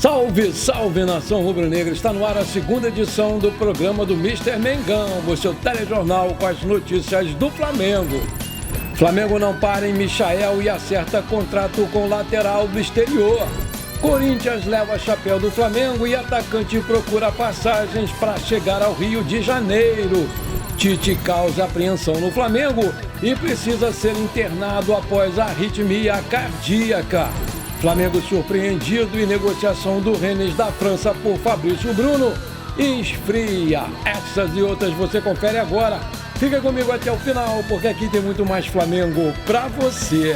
Salve, salve, nação rubro-negra! Está no ar a segunda edição do programa do Mr. Mengão, o seu telejornal com as notícias do Flamengo. Flamengo não para em Michael e acerta contrato com lateral do exterior. Corinthians leva chapéu do Flamengo e atacante procura passagens para chegar ao Rio de Janeiro. Tite causa apreensão no Flamengo e precisa ser internado após arritmia cardíaca. Flamengo surpreendido e negociação do Rennes da França por Fabrício Bruno esfria. Essas e outras você confere agora. Fica comigo até o final, porque aqui tem muito mais Flamengo pra você.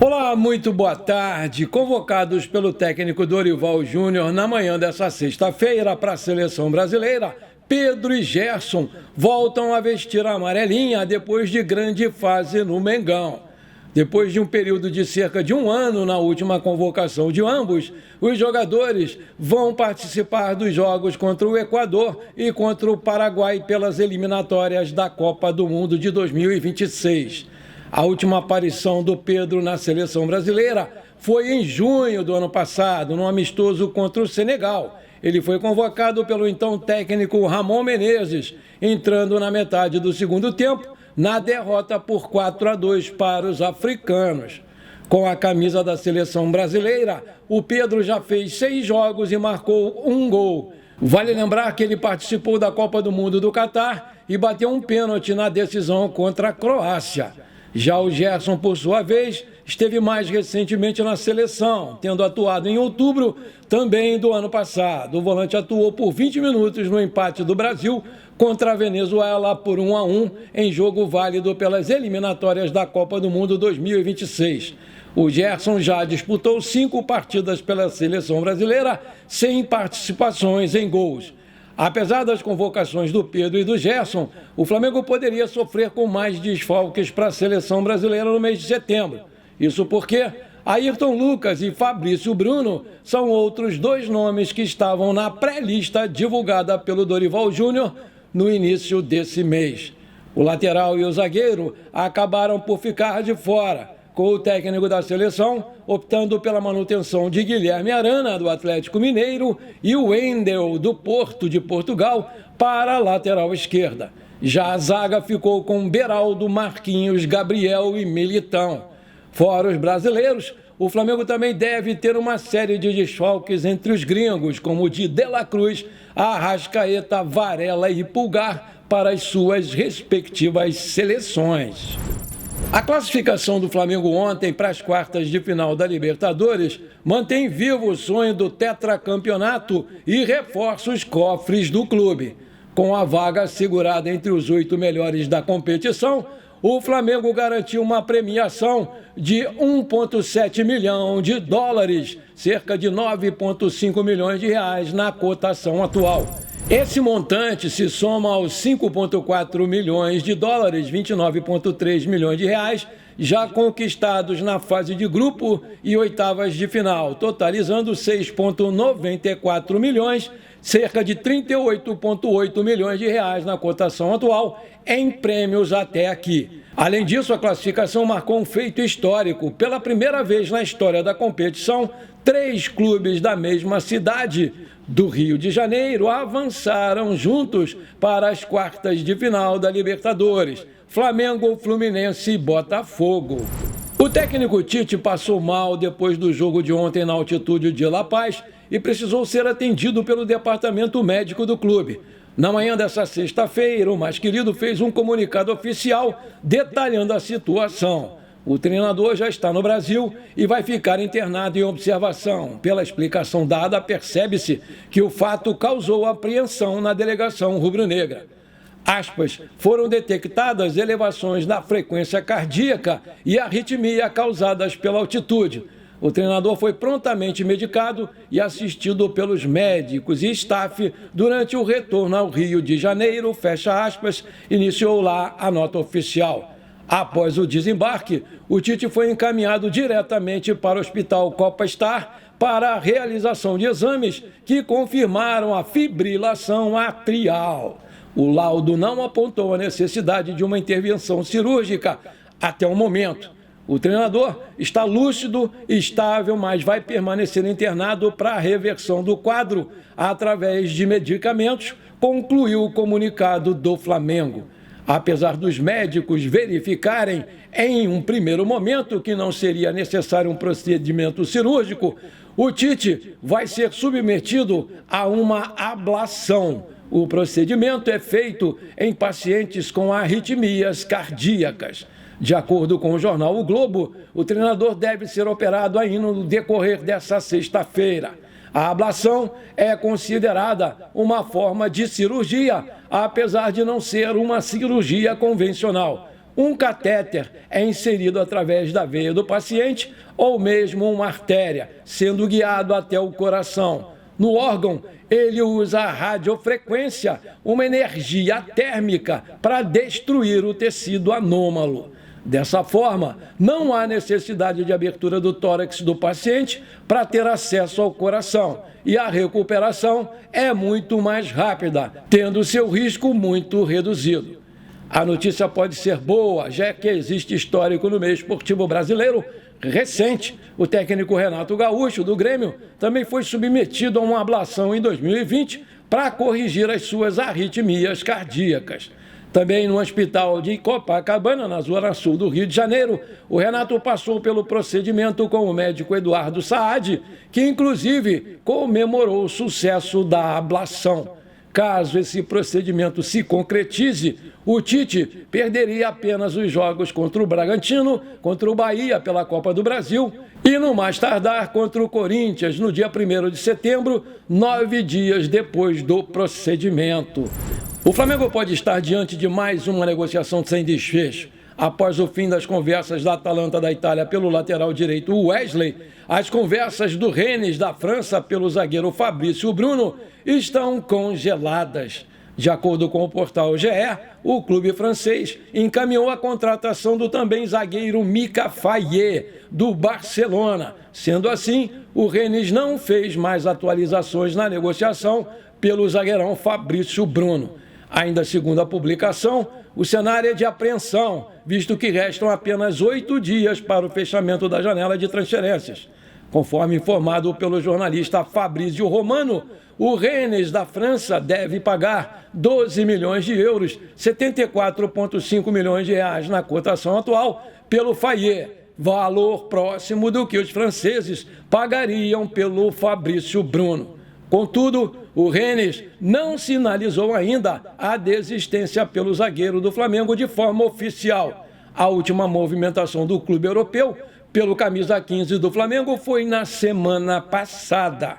Olá, muito boa tarde. Convocados pelo técnico Dorival Júnior na manhã dessa sexta-feira para a seleção brasileira, Pedro e Gerson voltam a vestir a amarelinha depois de grande fase no Mengão. Depois de um período de cerca de um ano na última convocação de ambos, os jogadores vão participar dos jogos contra o Equador e contra o Paraguai pelas eliminatórias da Copa do Mundo de 2026. A última aparição do Pedro na seleção brasileira foi em junho do ano passado, no amistoso contra o Senegal. Ele foi convocado pelo então técnico Ramon Menezes, entrando na metade do segundo tempo, na derrota por 4-2 para os africanos. Com a camisa da seleção brasileira, o Pedro já fez 6 jogos e marcou 1 gol. Vale lembrar que ele participou da Copa do Mundo do Catar e bateu um pênalti na decisão contra a Croácia. Já o Gerson, por sua vez, esteve mais recentemente na seleção, tendo atuado em outubro também do ano passado. O volante atuou por 20 minutos no empate do Brasil contra a Venezuela por 1-1 em jogo válido pelas eliminatórias da Copa do Mundo 2026. O Gerson já disputou 5 partidas pela seleção brasileira sem participações em gols. Apesar das convocações do Pedro e do Gerson, o Flamengo poderia sofrer com mais desfalques para a seleção brasileira no mês de setembro. Isso porque Ayrton Lucas e Fabrício Bruno são outros 2 nomes que estavam na pré-lista divulgada pelo Dorival Júnior no início desse mês. O lateral e o zagueiro acabaram por ficar de fora, com o técnico da seleção optando pela manutenção de Guilherme Arana, do Atlético Mineiro, e o Wendel, do Porto de Portugal, para a lateral esquerda. Já a zaga ficou com Beraldo, Marquinhos, Gabriel e Militão. Fora os brasileiros, o Flamengo também deve ter uma série de desfalques entre os gringos, como o de La Cruz, Arrascaeta, Varela e Pulgar, para as suas respectivas seleções. A classificação do Flamengo ontem para as quartas de final da Libertadores mantém vivo o sonho do tetracampeonato e reforça os cofres do clube. Com a vaga segurada entre os 8 melhores da competição, o Flamengo garantiu uma premiação de 1,7 milhão de dólares, cerca de 9,5 milhões de reais na cotação atual. Esse montante se soma aos 5,4 milhões de dólares, 29,3 milhões de reais, já conquistados na fase de grupo e oitavas de final, totalizando 6,94 milhões, cerca de 38,8 milhões de reais na cotação atual, em prêmios até aqui. Além disso, a classificação marcou um feito histórico. Pela primeira vez na história da competição, 3 clubes da mesma cidade do Rio de Janeiro avançaram juntos para as quartas de final da Libertadores: Flamengo, Fluminense e Botafogo. O técnico Tite passou mal depois do jogo de ontem na altitude de La Paz e precisou ser atendido pelo departamento médico do clube. Na manhã dessa sexta-feira, o mais querido fez um comunicado oficial detalhando a situação. O treinador já está no Brasil e vai ficar internado em observação. Pela explicação dada, percebe-se que o fato causou apreensão na delegação rubro-negra. Aspas, foram detectadas elevações na frequência cardíaca e arritmia causadas pela altitude. O treinador foi prontamente medicado e assistido pelos médicos e staff durante o retorno ao Rio de Janeiro, fecha aspas, iniciou lá a nota oficial. Após o desembarque, o Tite foi encaminhado diretamente para o Hospital Copa Star para a realização de exames que confirmaram a fibrilação atrial. O laudo não apontou a necessidade de uma intervenção cirúrgica até o momento. O treinador está lúcido e estável, mas vai permanecer internado para a reversão do quadro através de medicamentos, concluiu o comunicado do Flamengo. Apesar dos médicos verificarem em um primeiro momento que não seria necessário um procedimento cirúrgico, o Tite vai ser submetido a uma ablação. O procedimento é feito em pacientes com arritmias cardíacas. De acordo com o jornal O Globo, o treinador deve ser operado ainda no decorrer dessa sexta-feira. A ablação é considerada uma forma de cirurgia, apesar de não ser uma cirurgia convencional. Um catéter é inserido através da veia do paciente ou mesmo uma artéria, sendo guiado até o coração. No órgão, ele usa a radiofrequência, uma energia térmica, para destruir o tecido anômalo. Dessa forma, não há necessidade de abertura do tórax do paciente para ter acesso ao coração e a recuperação é muito mais rápida, tendo seu risco muito reduzido. A notícia pode ser boa, já que existe histórico no meio esportivo brasileiro recente. O técnico Renato Gaúcho, do Grêmio, também foi submetido a uma ablação em 2020 para corrigir as suas arritmias cardíacas. Também no hospital de Copacabana, na zona sul do Rio de Janeiro, o Renato passou pelo procedimento com o médico Eduardo Saad, que inclusive comemorou o sucesso da ablação. Caso esse procedimento se concretize, o Tite perderia apenas os jogos contra o Bragantino, contra o Bahia pela Copa do Brasil e, no mais tardar, contra o Corinthians, no dia 1º de setembro, 9 dias depois do procedimento. O Flamengo pode estar diante de mais uma negociação sem desfecho. Após o fim das conversas da Atalanta da Itália pelo lateral direito Wesley, as conversas do Rennes da França pelo zagueiro Fabrício Bruno estão congeladas. De acordo com o portal GE, o clube francês encaminhou a contratação do também zagueiro Mika Faye, do Barcelona. Sendo assim, o Rennes não fez mais atualizações na negociação pelo zagueirão Fabrício Bruno. Ainda segundo a publicação, o cenário é de apreensão, visto que restam apenas 8 dias para o fechamento da janela de transferências. Conforme informado pelo jornalista Fabrício Romano, o Rennes da França deve pagar 12 milhões de euros, 74,5 milhões de reais na cotação atual, pelo Faye, valor próximo do que os franceses pagariam pelo Fabrício Bruno. Contudo, o Rennes não sinalizou ainda a desistência pelo zagueiro do Flamengo de forma oficial. A última movimentação do clube europeu pelo camisa 15 do Flamengo foi na semana passada.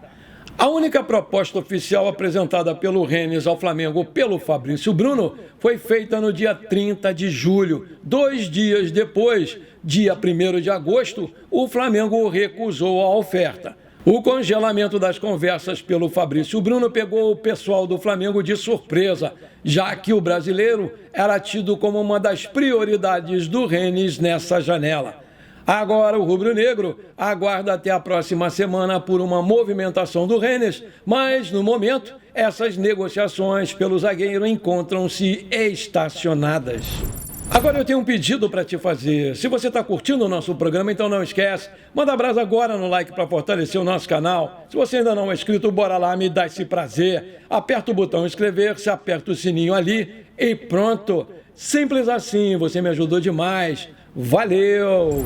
A única proposta oficial apresentada pelo Rennes ao Flamengo pelo Fabrício Bruno foi feita no dia 30 de julho. 2 dias depois, dia 1º de agosto, o Flamengo recusou a oferta. O congelamento das conversas pelo Fabrício Bruno pegou o pessoal do Flamengo de surpresa, já que o brasileiro era tido como uma das prioridades do Rennes nessa janela. Agora o rubro-negro aguarda até a próxima semana por uma movimentação do Rennes, mas no momento essas negociações pelo zagueiro encontram-se estacionadas. Agora eu tenho um pedido para te fazer. Se você está curtindo o nosso programa, então não esquece. Manda brasa agora no like para fortalecer o nosso canal. Se você ainda não é inscrito, bora lá, me dá esse prazer. Aperta o botão inscrever-se, aperta o sininho ali e pronto. Simples assim, você me ajudou demais. Valeu!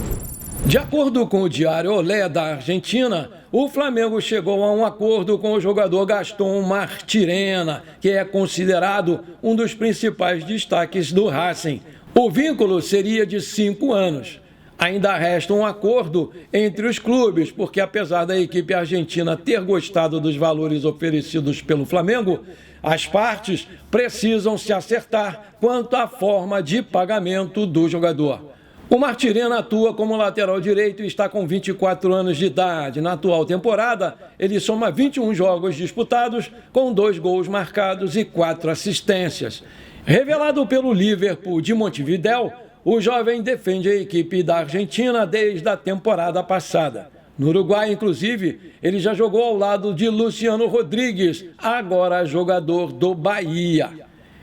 De acordo com o Diário Olé da Argentina, o Flamengo chegou a um acordo com o jogador Gaston Martirena, que é considerado um dos principais destaques do Racing. O vínculo seria de 5 anos. Ainda resta um acordo entre os clubes, porque apesar da equipe argentina ter gostado dos valores oferecidos pelo Flamengo, as partes precisam se acertar quanto à forma de pagamento do jogador. O Martirena atua como lateral direito e está com 24 anos de idade. Na atual temporada, ele soma 21 jogos disputados, com 2 gols marcados e 4 assistências. Revelado pelo Liverpool de Montevidéu, o jovem defende a equipe da Argentina desde a temporada passada. No Uruguai, inclusive, ele já jogou ao lado de Luciano Rodrigues, agora jogador do Bahia.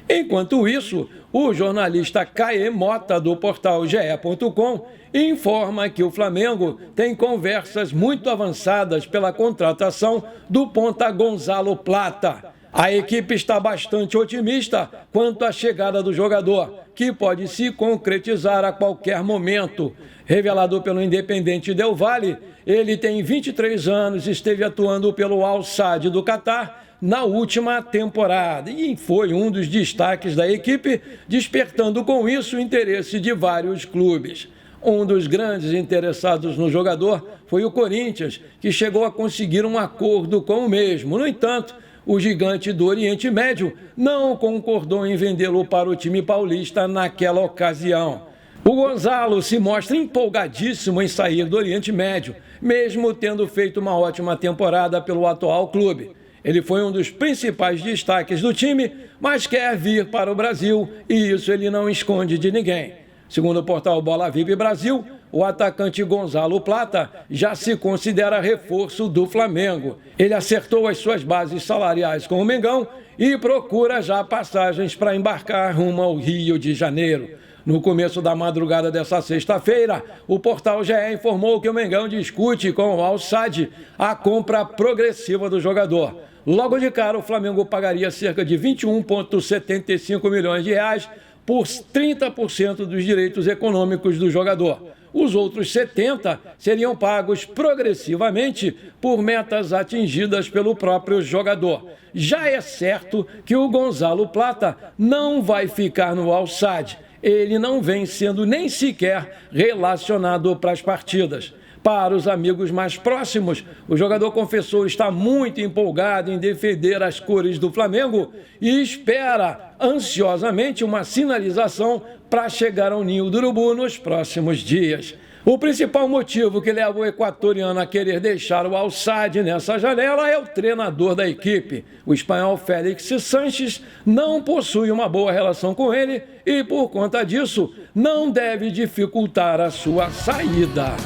Enquanto isso, o jornalista Caê Mota, do portal ge.com, informa que o Flamengo tem conversas muito avançadas pela contratação do ponta Gonzalo Plata. A equipe está bastante otimista quanto à chegada do jogador, que pode se concretizar a qualquer momento. Revelado pelo Independente Del Valle, ele tem 23 anos e esteve atuando pelo Al Sadd do Catar na última temporada e foi um dos destaques da equipe, despertando com isso o interesse de vários clubes. Um dos grandes interessados no jogador foi o Corinthians, que chegou a conseguir um acordo com o mesmo. No entanto, o gigante do Oriente Médio não concordou em vendê-lo para o time paulista naquela ocasião. O Gonzalo se mostra empolgadíssimo em sair do Oriente Médio, mesmo tendo feito uma ótima temporada pelo atual clube. Ele foi um dos principais destaques do time, mas quer vir para o Brasil e isso ele não esconde de ninguém. Segundo o portal Bola VIP Brasil, o atacante Gonzalo Plata já se considera reforço do Flamengo. Ele acertou as suas bases salariais com o Mengão e procura já passagens para embarcar rumo ao Rio de Janeiro. No começo da madrugada dessa sexta-feira, o portal GE informou que o Mengão discute com o Al Sadd a compra progressiva do jogador. Logo de cara, o Flamengo pagaria cerca de 21,75 milhões de reais por 30% dos direitos econômicos do jogador. Os outros 70% seriam pagos progressivamente por metas atingidas pelo próprio jogador. Já é certo que o Gonzalo Plata não vai ficar no Al Sadd. Ele não vem sendo nem sequer relacionado para as partidas. Para os amigos mais próximos, o jogador confessou estar muito empolgado em defender as cores do Flamengo e espera ansiosamente uma sinalização para chegar ao Ninho do Urubu nos próximos dias. O principal motivo que leva o equatoriano a querer deixar o Al Sadd nessa janela é o treinador da equipe. O espanhol Félix Sanches não possui uma boa relação com ele e, por conta disso, não deve dificultar a sua saída.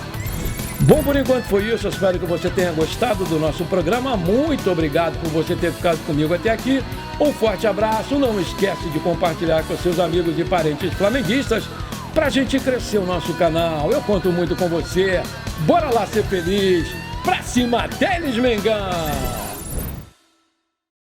Bom, por enquanto foi isso. Eu espero que você tenha gostado do nosso programa. Muito obrigado por você ter ficado comigo até aqui. Um forte abraço. Não esquece de compartilhar com seus amigos e parentes flamenguistas para a gente crescer o nosso canal. Eu conto muito com você. Bora lá ser feliz. Pra cima deles, Mengão!